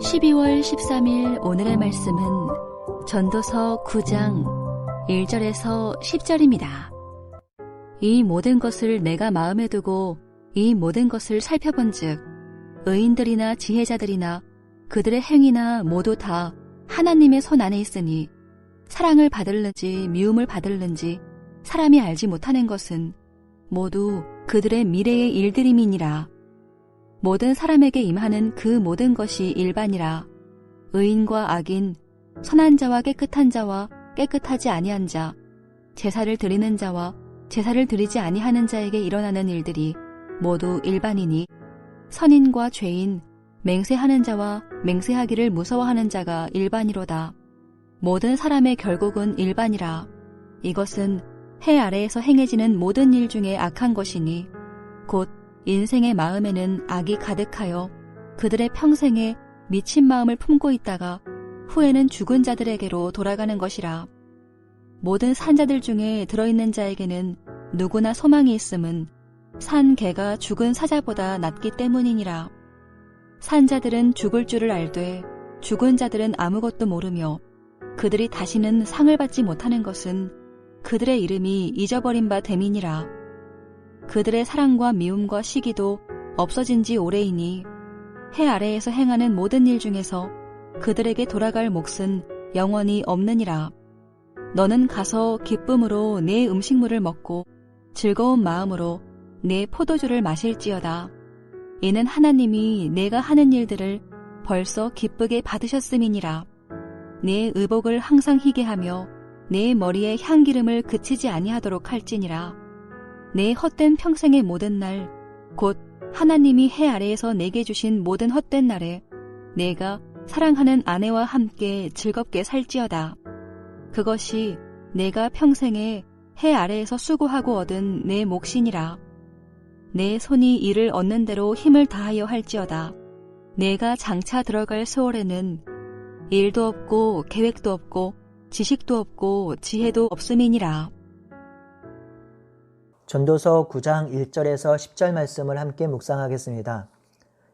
12월 13일 오늘의 말씀은 전도서 9장 1절에서 10절입니다. 이 모든 것을 내가 마음에 두고 이 모든 것을 살펴본즉 의인들이나 지혜자들이나 그들의 행위나 모두 다 하나님의 손 안에 있으니 사랑을 받을는지 미움을 받을는지 사람이 알지 못하는 것은 모두 그들의 미래의 일들임이니라. 모든 사람에게 임하는 그 모든 것이 일반이라. 의인과 악인, 선한 자와 깨끗한 자와 깨끗하지 아니한 자, 제사를 드리는 자와 제사를 드리지 아니하는 자에게 일어나는 일들이 모두 일반이니 선인과 죄인, 맹세하는 자와 맹세하기를 무서워하는 자가 일반이로다. 모든 사람의 결국은 일반이라. 이것은 해 아래에서 행해지는 모든 일 중에 악한 것이니 곧 인생의 마음에는 악이 가득하여 그들의 평생에 미친 마음을 품고 있다가 후에는 죽은 자들에게로 돌아가는 것이라. 모든 산자들 중에 들어있는 자에게는 누구나 소망이 있음은 산 개가 죽은 사자보다 낫기 때문이니라. 산자들은 죽을 줄을 알되 죽은 자들은 아무것도 모르며 그들이 다시는 상을 받지 못하는 것은 그들의 이름이 잊어버린 바 됨이니라. 그들의 사랑과 미움과 시기도 없어진 지 오래이니 해 아래에서 행하는 모든 일 중에서 그들에게 돌아갈 몫은 영원히 없느니라. 너는 가서 기쁨으로 내 음식물을 먹고 즐거운 마음으로 내 포도주를 마실지어다. 이는 하나님이 내가 하는 일들을 벌써 기쁘게 받으셨음이니라. 내 의복을 항상 희게 하며 내 머리에 향기름을 그치지 아니하도록 할지니라. 내 헛된 평생의 모든 날, 곧 하나님이 해 아래에서 내게 주신 모든 헛된 날에 내가 사랑하는 아내와 함께 즐겁게 살지어다. 그것이 내가 평생에 해 아래에서 수고하고 얻은 내 몫이니라. 내 손이 이를 얻는 대로 힘을 다하여 할지어다. 내가 장차 들어갈 세월에는 일도 없고 계획도 없고 지식도 없고 지혜도 없음이니라. 전도서 9장 1절에서 10절 말씀을 함께 묵상하겠습니다.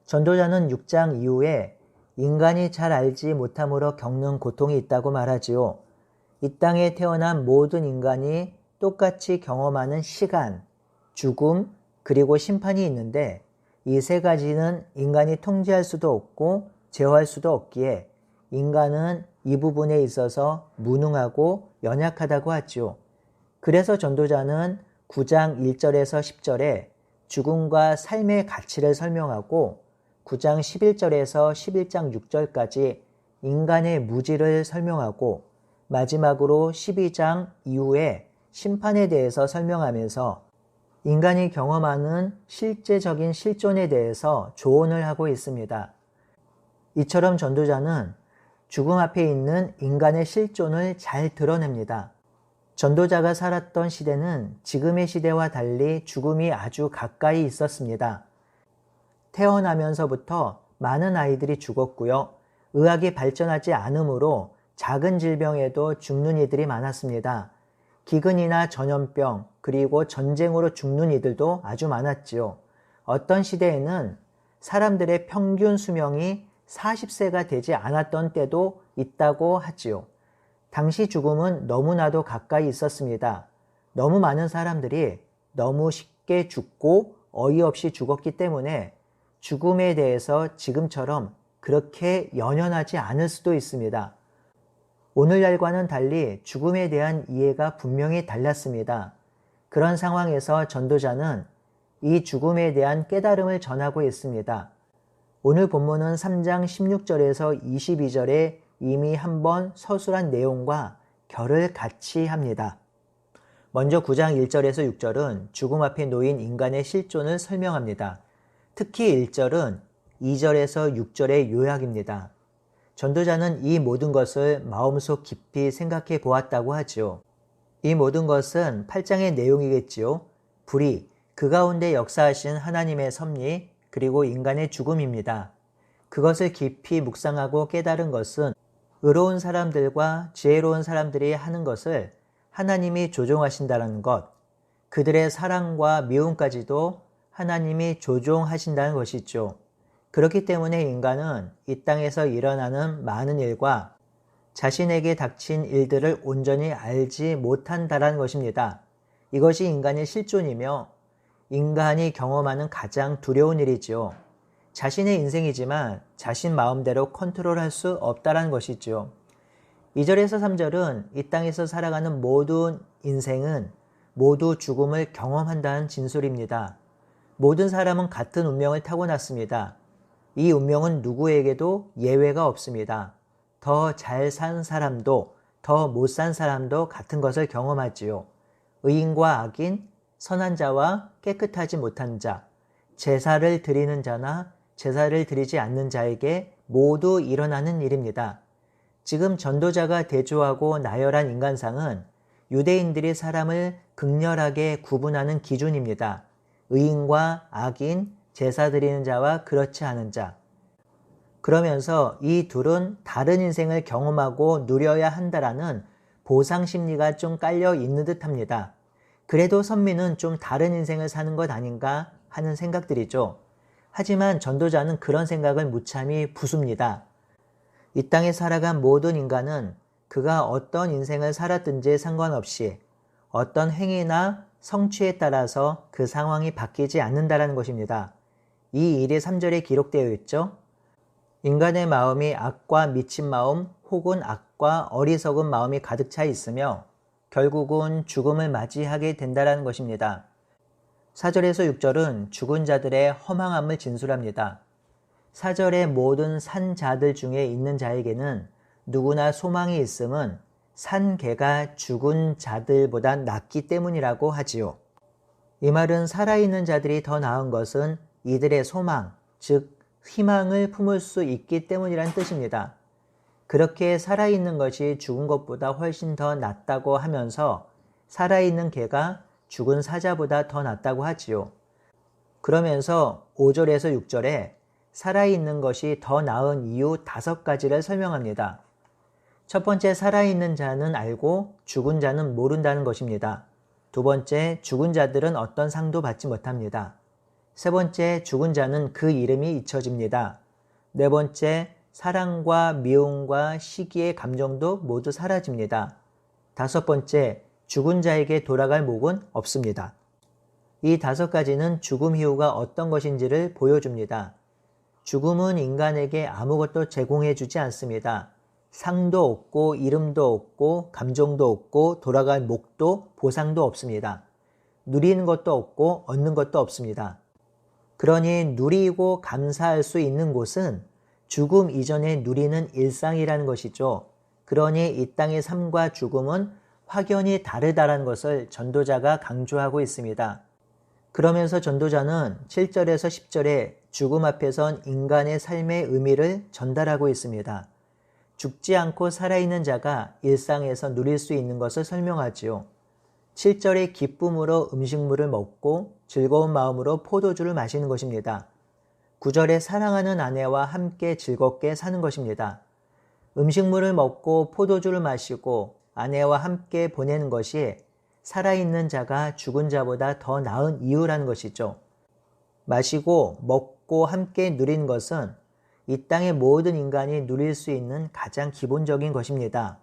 전도자는 6장 이후에 인간이 잘 알지 못함으로 겪는 고통이 있다고 말하지요. 이 땅에 태어난 모든 인간이 똑같이 경험하는 시간, 죽음, 그리고 심판이 있는데 이 세 가지는 인간이 통제할 수도 없고 제어할 수도 없기에 인간은 이 부분에 있어서 무능하고 연약하다고 하지요. 그래서 전도자는 9장 1절에서 10절에 죽음과 삶의 가치를 설명하고 9장 11절에서 11장 6절까지 인간의 무지를 설명하고 마지막으로 12장 이후에 심판에 대해서 설명하면서 인간이 경험하는 실제적인 실존에 대해서 조언을 하고 있습니다. 이처럼 전도자는 죽음 앞에 있는 인간의 실존을 잘 드러냅니다. 전도자가 살았던 시대는 지금의 시대와 달리 죽음이 아주 가까이 있었습니다. 태어나면서부터 많은 아이들이 죽었고요. 의학이 발전하지 않으므로 작은 질병에도 죽는 이들이 많았습니다. 기근이나 전염병 그리고 전쟁으로 죽는 이들도 아주 많았지요. 어떤 시대에는 사람들의 평균 수명이 40세가 되지 않았던 때도 있다고 하지요. 당시 죽음은 너무나도 가까이 있었습니다. 너무 많은 사람들이 너무 쉽게 죽고 어이없이 죽었기 때문에 죽음에 대해서 지금처럼 그렇게 연연하지 않을 수도 있습니다. 오늘날과는 달리 죽음에 대한 이해가 분명히 달랐습니다. 그런 상황에서 전도자는 이 죽음에 대한 깨달음을 전하고 있습니다. 오늘 본문은 3장 16절에서 22절에 이미 한번 서술한 내용과 결을 같이 합니다. 먼저 9장 1절에서 6절은 죽음 앞에 놓인 인간의 실존을 설명합니다. 특히 1절은 2절에서 6절의 요약입니다. 전도자는 이 모든 것을 마음속 깊이 생각해 보았다고 하지요. 이 모든 것은 8장의 내용이겠지요. 불이 그 가운데 역사하신 하나님의 섭리 그리고 인간의 죽음입니다. 그것을 깊이 묵상하고 깨달은 것은 의로운 사람들과 지혜로운 사람들이 하는 것을 하나님이 조종하신다는 것, 그들의 사랑과 미움까지도 하나님이 조종하신다는 것이죠. 그렇기 때문에 인간은 이 땅에서 일어나는 많은 일과 자신에게 닥친 일들을 온전히 알지 못한다는 것입니다. 이것이 인간의 실존이며 인간이 경험하는 가장 두려운 일이지요. 자신의 인생이지만 자신 마음대로 컨트롤할 수 없다는 것이지요. 2절에서 3절은 이 땅에서 살아가는 모든 인생은 모두 죽음을 경험한다는 진술입니다. 모든 사람은 같은 운명을 타고났습니다. 이 운명은 누구에게도 예외가 없습니다. 더 잘 산 사람도 더 못 산 사람도 같은 것을 경험하지요. 의인과 악인, 선한 자와 깨끗하지 못한 자, 제사를 드리는 자나 제사를 드리지 않는 자에게 모두 일어나는 일입니다. 지금 전도자가 대조하고 나열한 인간상은 유대인들이 사람을 극렬하게 구분하는 기준입니다. 의인과 악인, 제사 드리는 자와 그렇지 않은 자. 그러면서 이 둘은 다른 인생을 경험하고 누려야 한다라는 보상 심리가 좀 깔려 있는 듯합니다. 그래도 선민은 좀 다른 인생을 사는 것 아닌가 하는 생각들이죠. 하지만 전도자는 그런 생각을 무참히 부숩니다. 이 땅에 살아간 모든 인간은 그가 어떤 인생을 살았든지 상관없이 어떤 행위나 성취에 따라서 그 상황이 바뀌지 않는다는 것입니다. 이 일이 3절에 기록되어 있죠. 인간의 마음이 악과 미친 마음 혹은 악과 어리석은 마음이 가득 차 있으며 결국은 죽음을 맞이하게 된다는 것입니다. 4절에서 6절은 죽은 자들의 허망함을 진술합니다. 4절의 모든 산 자들 중에 있는 자에게는 누구나 소망이 있음은 산 개가 죽은 자들보다 낫기 때문이라고 하지요. 이 말은 살아있는 자들이 더 나은 것은 이들의 소망, 즉 희망을 품을 수 있기 때문이란 뜻입니다. 그렇게 살아있는 것이 죽은 것보다 훨씬 더 낫다고 하면서 살아있는 개가 죽은 사자보다 더 낫다고 하지요. 그러면서 5절에서 6절에 살아있는 것이 더 나은 이유 5가지를 설명합니다. 첫 번째, 살아있는 자는 알고 죽은 자는 모른다는 것입니다. 두 번째, 죽은 자들은 어떤 상도 받지 못합니다. 세 번째, 죽은 자는 그 이름이 잊혀집니다. 네 번째, 사랑과 미움과 시기의 감정도 모두 사라집니다. 다섯 번째, 죽은 자에게 돌아갈 목은 없습니다. 이 5가지는 죽음 이후가 어떤 것인지를 보여줍니다. 죽음은 인간에게 아무것도 제공해 주지 않습니다. 상도 없고 이름도 없고 감정도 없고 돌아갈 목도 보상도 없습니다. 누리는 것도 없고 얻는 것도 없습니다. 그러니 누리고 감사할 수 있는 곳은 죽음 이전에 누리는 일상이라는 것이죠. 그러니 이 땅의 삶과 죽음은 확연히 다르다는 것을 전도자가 강조하고 있습니다. 그러면서 전도자는 7절에서 10절에 죽음 앞에선 인간의 삶의 의미를 전달하고 있습니다. 죽지 않고 살아있는 자가 일상에서 누릴 수 있는 것을 설명하지요. 7절에 기쁨으로 음식물을 먹고 즐거운 마음으로 포도주를 마시는 것입니다. 9절에 사랑하는 아내와 함께 즐겁게 사는 것입니다. 음식물을 먹고 포도주를 마시고 아내와 함께 보내는 것이 살아있는 자가 죽은 자보다 더 나은 이유라는 것이죠. 마시고 먹고 함께 누린 것은 이 땅의 모든 인간이 누릴 수 있는 가장 기본적인 것입니다.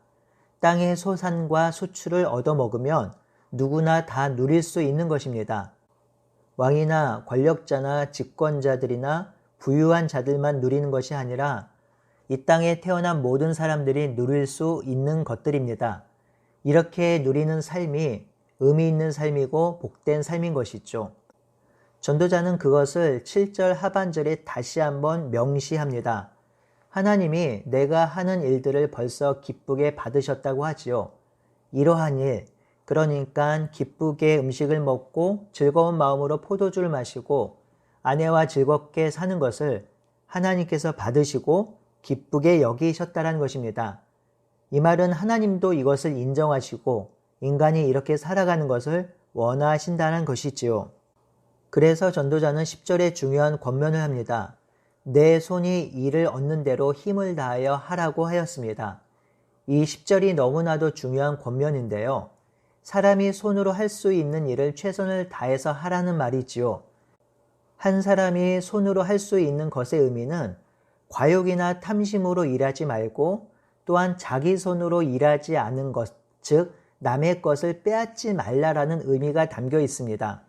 땅의 소산과 수출을 얻어먹으면 누구나 다 누릴 수 있는 것입니다. 왕이나 권력자나 집권자들이나 부유한 자들만 누리는 것이 아니라 이 땅에 태어난 모든 사람들이 누릴 수 있는 것들입니다. 이렇게 누리는 삶이 의미 있는 삶이고 복된 삶인 것이죠. 전도자는 그것을 7절 하반절에 다시 한번 명시합니다. 하나님이 내가 하는 일들을 벌써 기쁘게 받으셨다고 하지요. 이러한 일, 그러니까 기쁘게 음식을 먹고 즐거운 마음으로 포도주를 마시고 아내와 즐겁게 사는 것을 하나님께서 받으시고 기쁘게 여기셨다는 것입니다. 이 말은 하나님도 이것을 인정하시고 인간이 이렇게 살아가는 것을 원하신다는 것이지요. 그래서 전도자는 10절에 중요한 권면을 합니다. 내 손이 이를 얻는 대로 힘을 다하여 하라고 하였습니다. 이 10절이 너무나도 중요한 권면인데요. 사람이 손으로 할 수 있는 일을 최선을 다해서 하라는 말이지요. 한 사람이 손으로 할 수 있는 것의 의미는 과욕이나 탐심으로 일하지 말고 또한 자기 손으로 일하지 않은 것, 즉 남의 것을 빼앗지 말라라는 의미가 담겨 있습니다.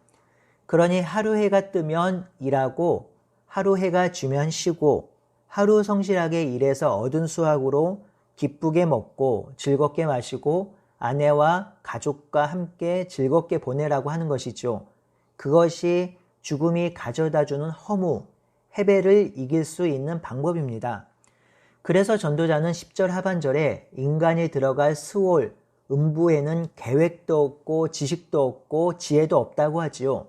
그러니 하루 해가 뜨면 일하고 하루 해가 지면 쉬고 하루 성실하게 일해서 얻은 수확으로 기쁘게 먹고 즐겁게 마시고 아내와 가족과 함께 즐겁게 보내라고 하는 것이죠. 그것이 죽음이 가져다주는 허무, 해배를 이길 수 있는 방법입니다. 그래서 전도자는 10절 하반절에 인간이 들어갈 스올, 음부에는 계획도 없고 지식도 없고 지혜도 없다고 하지요.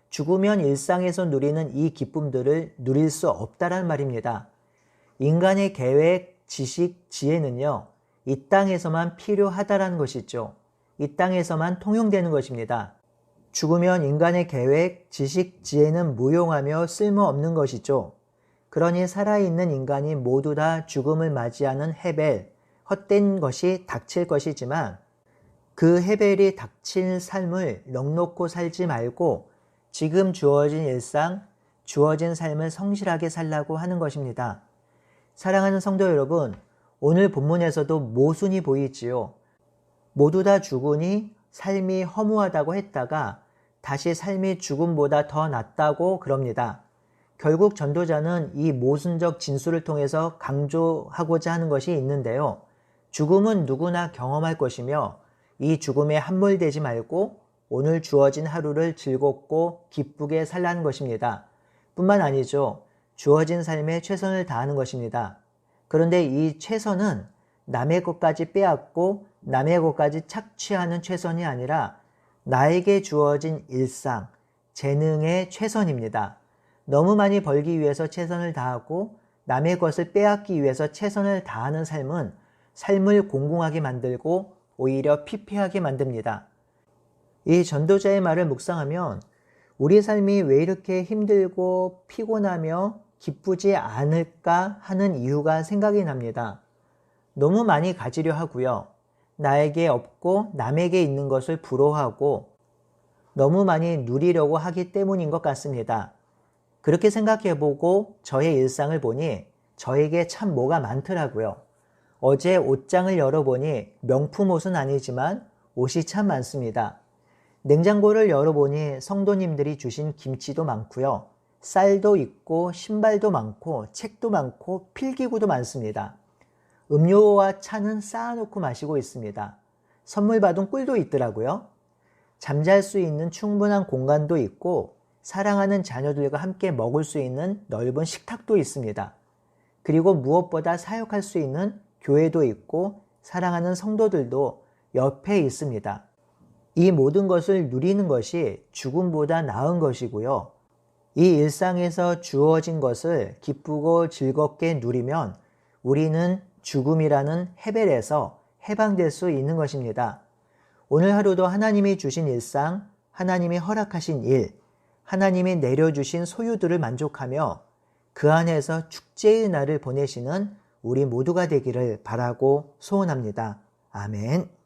죽으면 일상에서 누리는 이 기쁨들을 누릴 수 없다란 말입니다. 인간의 계획, 지식, 지혜는요, 이 땅에서만 필요하다라는 것이죠. 이 땅에서만 통용되는 것입니다. 죽으면 인간의 계획, 지식, 지혜는 무용하며 쓸모없는 것이죠. 그러니 살아있는 인간이 모두 다 죽음을 맞이하는 해벨, 헛된 것이 닥칠 것이지만 그 해벨이 닥칠 삶을 넉놓고 살지 말고 지금 주어진 일상, 주어진 삶을 성실하게 살라고 하는 것입니다. 사랑하는 성도 여러분, 오늘 본문에서도 모순이 보이지요. 모두 다 죽으니 삶이 허무하다고 했다가 다시 삶이 죽음보다 더 낫다고 그럽니다. 결국 전도자는 이 모순적 진술을 통해서 강조하고자 하는 것이 있는데요. 죽음은 누구나 경험할 것이며 이 함몰되지 함몰되지 말고 오늘 주어진 하루를 즐겁고 기쁘게 살라는 것입니다. 뿐만 아니죠. 주어진 삶에 최선을 다하는 것입니다. 그런데 이 최선은 남의 것까지 빼앗고 남의 것까지 착취하는 최선이 아니라 나에게 주어진 일상, 재능의 최선입니다. 너무 많이 벌기 위해서 최선을 다하고 남의 것을 빼앗기 위해서 최선을 다하는 삶은 삶을 공공하게 만들고 오히려 피폐하게 만듭니다. 이 전도자의 말을 묵상하면 우리 삶이 왜 이렇게 힘들고 피곤하며 기쁘지 않을까 하는 이유가 생각이 납니다. 너무 많이 가지려 하고요. 나에게 없고 남에게 있는 것을 부러워하고 너무 많이 누리려고 하기 때문인 것 같습니다. 그렇게 생각해보고 저의 일상을 보니 저에게 참 뭐가 많더라고요. 어제 옷장을 열어보니 명품 옷은 아니지만 옷이 참 많습니다. 냉장고를 열어보니 성도님들이 주신 김치도 많고요. 쌀도 있고 신발도 많고 책도 많고 필기구도 많습니다. 음료와 차는 쌓아놓고 마시고 있습니다. 선물 받은 꿀도 있더라고요. 잠잘 수 있는 충분한 공간도 있고 사랑하는 자녀들과 함께 먹을 수 있는 넓은 식탁도 있습니다. 그리고 무엇보다 사역할 수 있는 교회도 있고 사랑하는 성도들도 옆에 있습니다. 이 모든 것을 누리는 것이 죽음보다 나은 것이고요. 이 일상에서 주어진 것을 기쁘고 즐겁게 누리면 우리는 죽음이라는 해벨에서 해방될 수 있는 것입니다. 오늘 하루도 하나님이 주신 일상, 하나님이 허락하신 일, 하나님이 내려주신 소유들을 만족하며 그 안에서 축제의 날을 보내시는 우리 모두가 되기를 바라고 소원합니다. 아멘.